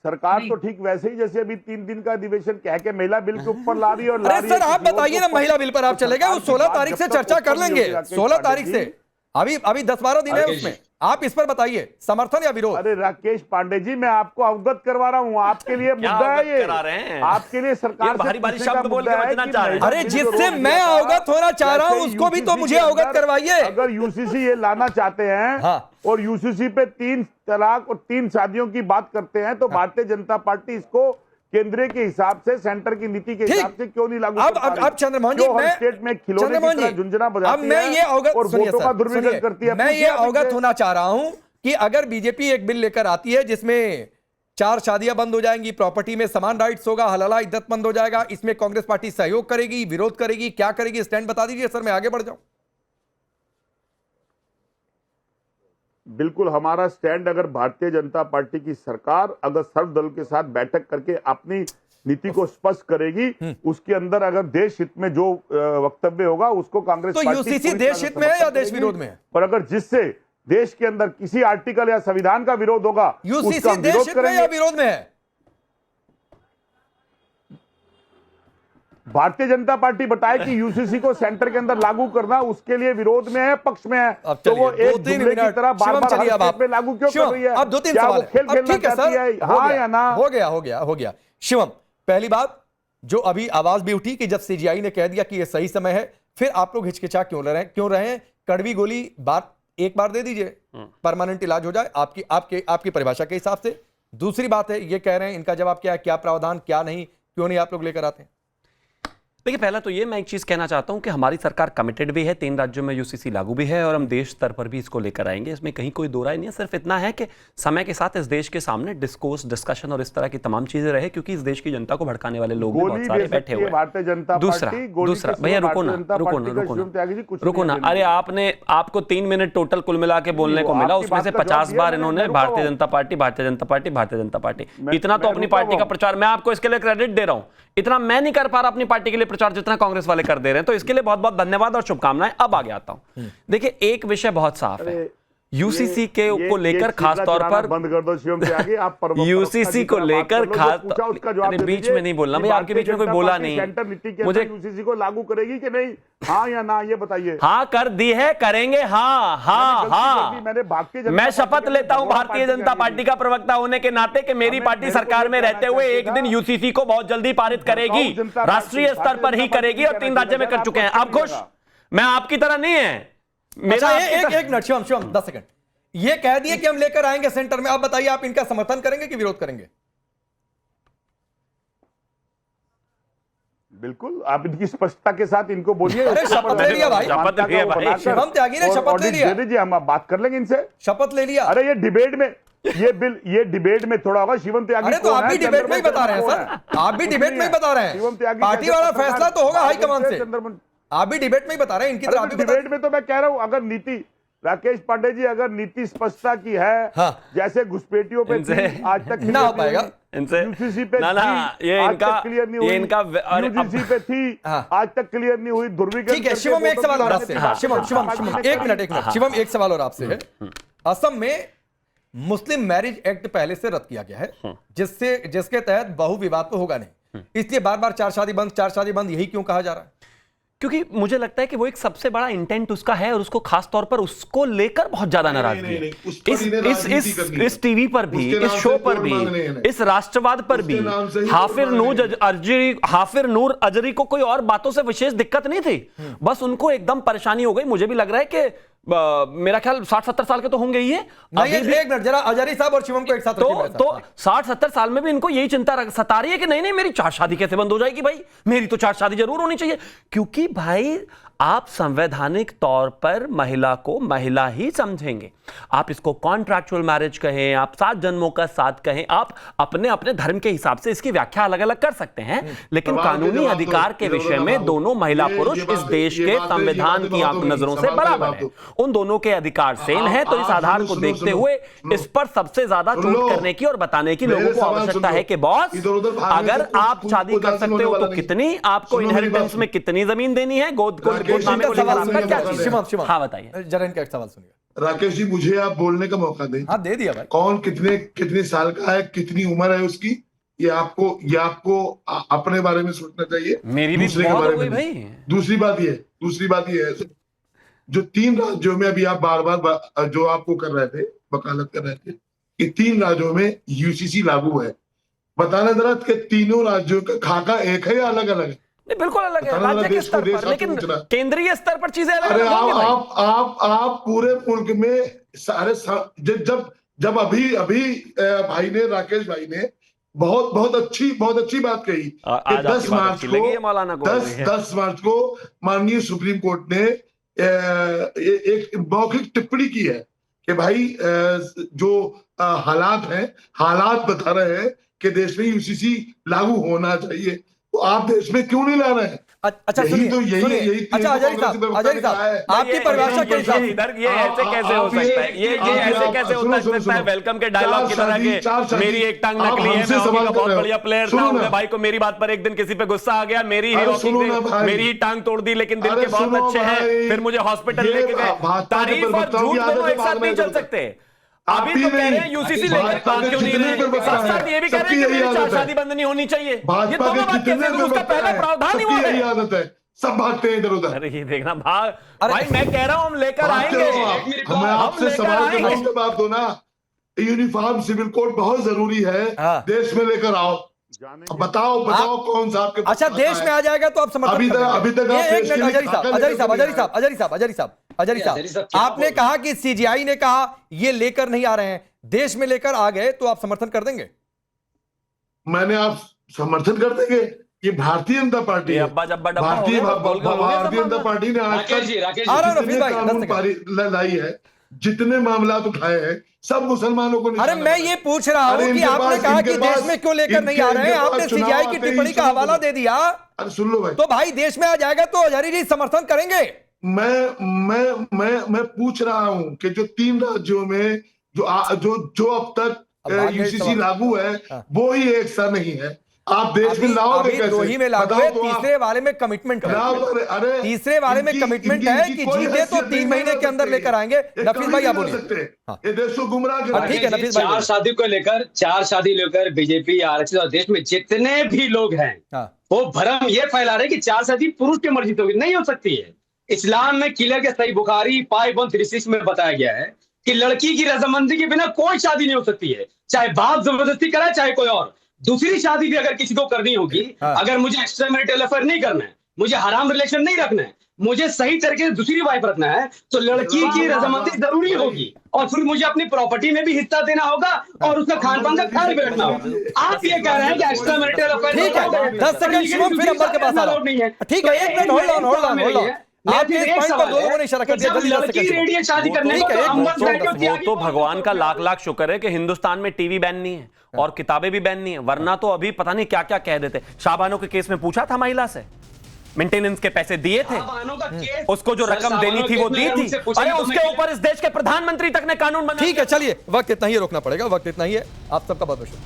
सरकार तो ठीक वैसे ही जैसे अभी 3 दिन का अधिवेशन कह के महिला बिल के ऊपर ला रही है। और अरे सर आप बताइए ना, महिला बिल पर आप चले गए, वो 16 तारीख से चर्चा कर लेंगे। 16 तारीख से अभी 10-12 दिन है उसमें। आप इस पर बताइए समर्थन या विरोध? अरे राकेश पांडे जी, मैं आपको अवगत करवा रहा हूँ, आपके लिए मुद्दा है ये, आपके लिए सरकार भारी भारी शब्द बोल के बचना चाह रहे हैं। अरे जिससे मैं अवगत होना चाह रहा हूँ उसको भी तो मुझे अवगत करवाइए। अगर यूसीसी ये लाना चाहते हैं और यूसीसी पे 3 तलाक और 3 शादियों की बात करते हैं, तो भारतीय जनता पार्टी इसको केंद्र के हिसाब से, सेंटर की नीति के हिसाब से क्यों नहीं लागू कर पा रही? अब चंद्रमोहन जी, मैं स्टेट में खिलौने की तरह झुंझुना बजाती अब मैं ये अवगत और वोटों का दुर्विनियोग करती है। मैं ये अवगत होना चाह रहा हूं कि अगर बीजेपी एक बिल लेकर आती है जिसमें 4 शादियां बंद हो जाएंगी, प्रॉपर्टी में समान राइट्स होगा, हलाला इद्दतमंद हो जाएगा, इसमें कांग्रेस पार्टी सहयोग करेगी, विरोध करेगी, क्या करेगी? स्टैंड बता दीजिए सर, मैं आगे बढ़ जाऊं। बिल्कुल हमारा स्टैंड, अगर भारतीय जनता पार्टी की सरकार अगर सर्वदल के साथ बैठक करके अपनी नीति को स्पष्ट करेगी, उसके अंदर अगर देश हित में जो वक्तव्य होगा उसको कांग्रेस तो यूसीसी देश हित में है या देश विरोध में है? पर अगर जिससे देश के अंदर किसी आर्टिकल या संविधान का विरोध होगा, यूसीसी देश हित में या विरोध में है? भारतीय जनता पार्टी बताए कि यूसीसी को सेंटर के अंदर लागू करना उसके लिए विरोध में है, पक्ष में है, तो वो एक जुमले की तरह बार-बार हर स्टेट में लागू क्यों कर रही है? अब 2-3 सवाल खेल खेलना चाहती है, हाँ या ना? हो गया। शिवम, पहली बात जो अभी आवाज भी उठी कि जब सीजीआई ने कह दिया कि यह सही समय है, फिर आप लोग हिचकिचा क्यों रहे हैं? कड़वी गोली बात एक बार दे दीजिए, परमानेंट इलाज हो जाए आपकी परिभाषा के हिसाब से। दूसरी बात है, ये कह रहे हैं, इनका जवाब क्या है, क्या प्रावधान क्या नहीं, क्यों नहीं आप लोग लेकर आते हैं? देखिए, पहला तो ये मैं एक चीज कहना चाहता हूं कि हमारी सरकार कमिटेड भी है, 3 राज्यों में यूसीसी लागू भी है और हम देश स्तर पर भी इसको लेकर आएंगे, इसमें कहीं कोई दो राय नहीं है। सिर्फ इतना है कि समय के साथ इस देश के सामने डिस्कशन और इस तरह की तमाम चीजें रहे, क्योंकि इस देश की जनता को भड़काने वाले लोग भी बहुत सारे बैठे हुए हैं। दूसरा भैया रुको ना, अरे आपको 3 मिनट टोटल कुल मिला के बोलने को मिला, उसमें से 50 बार इन्होंने Bharatiya Janata party Bharatiya Janata party Bharatiya Janata party, इतना तो अपनी पार्टी का प्रचार, मैं आपको इसके लिए क्रेडिट दे रहा हूं, इतना मैं नहीं कर पा रहा अपनी पार्टी के लिए प्रचार जितना कांग्रेस वाले कर दे रहे हैं, तो इसके लिए बहुत बहुत धन्यवाद और शुभकामनाएं। अब आगे आता हूं। देखिए, एक विषय बहुत साफ है, यूसीसी के को लेकर खास तौर पर बंद कर दो शिवम त्यागी, आप यूसीसी को लेकर खास बीच में नहीं बोलना भाई, आपके बीच में कोई बोला नहीं, मुझे यूसीसी को लागू करेगी कि नहीं, हाँ या ना, ये बताइए। हाँ कर दी है, करेंगे, हाँ हाँ हाँ। मैं शपथ लेता हूं भारतीय जनता पार्टी का प्रवक्ता होने के नाते कि मेरी पार्टी सरकार में रहते हुए एक दिन यूसीसी को बहुत जल्दी पारित करेगी, राष्ट्रीय स्तर पर ही करेगी और 3 राज्य में कर चुके हैं। आप खुश? मैं आपकी तरह नहीं है मेरा। एक मिनट शिवम 10 सेकंड, ये कह दिए कि हम लेकर आएंगे सेंटर में, आप बताइए आप इनका समर्थन करेंगे कि विरोध करेंगे? बिल्कुल, आप इनकी स्पष्टता के साथ इनको बोलिए। अरे शपथ ले लिया भाई, शपथ ले लिया, शिवम त्यागी ने शपथ ले लिया। दीजिए, हम बात कर लेंगे इनसे, शपथ ले लिया। अरे ये डिबेट में, ये डिबेट में थोड़ा होगा। शिवम त्यागी, अरे तो आप भी डिबेट में ही बता रहे हैं सर, आप भी डिबेट में ही बता रहे हैं, पार्टी वाला फैसला तो होगा हाईकमान से, आप भी डिबेट में ही बता रहे हैं, इनकी तरह डिबेट में तो मैं कह रहा हूं, अगर नीति, राकेश पांडे जी, अगर नीति स्पष्टता की है, हाँ। जैसे घुसपैठियों पे आज तक ना हो पाएगा इनसे, यूसीसी पे ना ये इनका क्लियर नहीं हुई, इनका यूजीसी पे थी, आज तक क्लियर नहीं हुई, ध्रुवीकरण। ठीक है शिवम, एक सवाल और आपसे, शिवम एक मिनट शिवम, एक सवाल और आपसे है। असम में मुस्लिम मैरिज एक्ट पहले से रद्द किया गया है, जिसके तहत बहु विवाह तो होगा नहीं, इसलिए बार बार 4 शादी बंद यही क्यों कहा जा रहा है? क्योंकि मुझे लगता है कि वो एक सबसे बड़ा इंटेंट उसका है और उसको खास तौर पर उसको लेकर बहुत ज्यादा नाराजगी है। इस टीवी पर भी, इस शो पर भी, इस राष्ट्रवाद पर भी हाफिर नूर अजरी को कोई और बातों से विशेष दिक्कत नहीं थी, बस उनको एकदम परेशानी हो गई। मुझे भी लग रहा है कि मेरा ख्याल 60-70 साल के तो होंगे ये। एक मिनट जरा अजरी साहब और शिवम को एक साथ तो 60-70 साल में भी इनको यही चिंता सता रही है कि नहीं मेरी 4 शादी कैसे बंद हो जाएगी भाई, मेरी तो 4 शादी जरूर होनी चाहिए, क्योंकि भाई आप संवैधानिक तौर पर महिला को महिला ही समझेंगे। आप इसको कॉन्ट्रैक्चुअल मैरिज कहें, आप 7 जन्मों का साथ कहें, आप अपने अपने धर्म के हिसाब से इसकी व्याख्या अलग अलग कर सकते हैं, लेकिन कानूनी अधिकार के विषय में दोनों महिला पुरुष इस देश के संविधान की नजरों से बराबर हैं, उन दोनों के अधिकार सेम है। तो इस आधार को देखते हुए इस पर सबसे ज्यादा चोट करने की और बताने की लोगों को आवश्यकता है कि बॉस, अगर आप शादी कर सकते हो तो कितनी, आपको इनहेरिटेंस में कितनी जमीन देनी है, गोदनामे को लेकर आपका क्या चीज है? हाँ बताइए जरा इनका एक सवाल सुनिए। राकेश जी, मुझे आप बोलने का मौका दें। हाँ दे दिया भाई। कौन कितने साल का है, कितनी उम्र है उसकी, ये आपको अपने बारे में सोचना चाहिए, मेरी भी दूसरे के बारे में भाई। दूसरी बात ये है जो 3 राज्यों में अभी आप बार जो आपको कर रहे थे, वकालत कर रहे थे कि 3 राज्यों में यूसीसी लागू है, बताना जरा कि तीनों राज्यों का खाका एक है या अलग अलग है? नहीं बिल्कुल अलग है राज्य के स्तर पर, लेकिन केंद्रीय स्तर पर चीजें अलग अरे आप पूरे मुल्क में सारे जब अभी भाई ने, राकेश भाई ने बहुत अच्छी बात कही कि 10 मार्च को माननीय सुप्रीम कोर्ट ने एक मौखिक टिप्पणी की है कि भाई जो हालात बता रहे हैं कि देश में यूसीसी लागू होना चाहिए, तो आप देश में क्यों नहीं ला रहे हैं? अच्छा सुनिए, अच्छा अजय साहब आपकी परिभाषा के हिसाब से ये ऐसे कैसे हो सकता है, ये ऐसे कैसे हो सकता है? वेलकम के डायलॉग की तरह के मेरी एक टांग नकली है, मैं हॉकी का बहुत बढ़िया प्लेयर था, उन्हें भाई को मेरी बात पर एक दिन किसी पे गुस्सा आ गया, मेरी ही टांग तोड़ दी, लेकिन दिल के बहुत अच्छे हैं, फिर मुझे हॉस्पिटल लेके गए। तारीफ और झूठ दोनों एक साथ नहीं चल सकते। अभी तो कह रहे हैं यूसीसी लेकर बात क्यों नहीं रहे, साथ ये भी कह रहे हैं कि मेरी 4 शादी बंद नहीं होनी चाहिए। ये दोनों बात कैसे, उसका पहला प्रावधान ही हुआ है। आदत है, सब भागते हैं इधर उधर। अरे ये देखना भाई मैं कह रहा हूं हम लेकर आएंगे। मैं आपसे सवाल के जवाब दो ना। यूनिफॉर्म सिविल कोड बहुत जरूरी है, देश में लेकर आओ, बताओ कौन सा आपके। अच्छा देश में आ जाएगा तो आप समर्थन अभी तक अजरी साहब आपने कहा कि सीजीआई ने कहा ये लेकर नहीं आ रहे हैं, देश में लेकर आ गए तो आप समर्थन कर देंगे? मैंने आप समर्थन कर देंगे, ये भारतीय जनता पार्टी ये है। अब्बा जब्बा डब्बा हो भारतीय गया, बोल के हो गया भारतीय सब जनता मामला। पार्टी ने आज राकेश जी, राकेश तक जी। आ रहा हूं, जितने रफीक भाई, कानून 10 सेकंड। लाई है, जितने मामला उठाए हैं, सब मुसलमानों को अरे निशाना मैं बनाया। ये पूछ रहा अरे हूं कि इनके आपने पास- कहा इनके कि देश पास- में क्यों लेकर नहीं आ इनके- रहे हैं, इनके पास आपने चुनाव सीजीआई की आते ही टिप्पणी का शुरू हवाला हो गया। दे दिया, अरे सुन लो भाई, तो भाई देश में आ जाएगा तो हजारी जी समर्थन करेंगे। मैं पूछ रहा हूं कि जो 3 राज्यों में जो अब तक अब भाग गए यूसीसी सवाल। लागू है, हाँ। वो ही एक सा नहीं है। आप देश में लाओगे अभी कैसे? 2 ही में लागू बताओ है, तो आप। तीसरे वाले में कमिटमेंट है। लाओ, अरे तीसरे वाले में इनकी- कमिटमेंट इनकी- है इनकी कि कोई जीते तो हैसियत 3 नहीं महीने बना के अंदर सकते। लेकर आएंगे। ये नफीस कभी भाई नहीं आप कर बोलिए। सकते। हाँ। ये देश को गुमराह कर हाँ, ठीक है, नफीस भाई चार बोलिए। शादी लेकर बीजेपी, आरएसएस और देश में जितने भी लोग हैं, हाँ। वो भ्रम ये फैला रहे कि 4 शादी पुरुष की मर्जी से होगी। नहीं हो सकती है। इस्लाम में किलर के सही बुखारी 5136 में बताया गया है कि लड़की की रजामंदी के बिना कोई शादी नहीं हो सकती है, चाहे बाप जबरदस्ती कराए चाहे कोई और। दूसरी शादी भी अगर किसी को करनी होगी, हाँ। अगर मुझे एक्स्ट्रा मैरिटल अफेयर नहीं करना है, मुझे हराम रिलेशन नहीं रखना है, मुझे सही तरीके से दूसरी वाइफ रखना है, तो लड़की की रजामंदी जरूरी होगी और फिर मुझे अपनी प्रॉपर्टी में भी हिस्सा देना होगा और उसका खान पान का ख्याल भी रखना होगा। आप ये कह रहे हैं कि एक्स्ट्रा मैरिटल अफेयर ठीक है, 10 सेकंड शुभम, फिर अंबर के पास आ रहा हूं। ठीक है, 1 मिनट होल्ड ऑन। आपके इस पॉइंट पर 2 लोगों ने इशारा कर दिया। जल्दी 10 लड़की सेकंड। रेडी है शादी करने ठीक है, एक मिनट, वो तो भगवान का लाख लाख शुक्र है कि हिंदुस्तान में टीवी बैन नहीं है और किताबें भी बैन नहीं है, वरना तो अभी पता नहीं क्या क्या कह देते। शाहबानो के केस में पूछा था महिला से, मेंटेनेंस के पैसे दिए थे, उसको जो रकम देनी थी वो दी थी। अरे उसके ऊपर इस देश के प्रधानमंत्री तक ने कानून बना। ठीक है, चलिए, वक्त इतना ही रोकना पड़ेगा, वक्त इतना ही है। आप सबका बहुत बहुत शुक्रिया।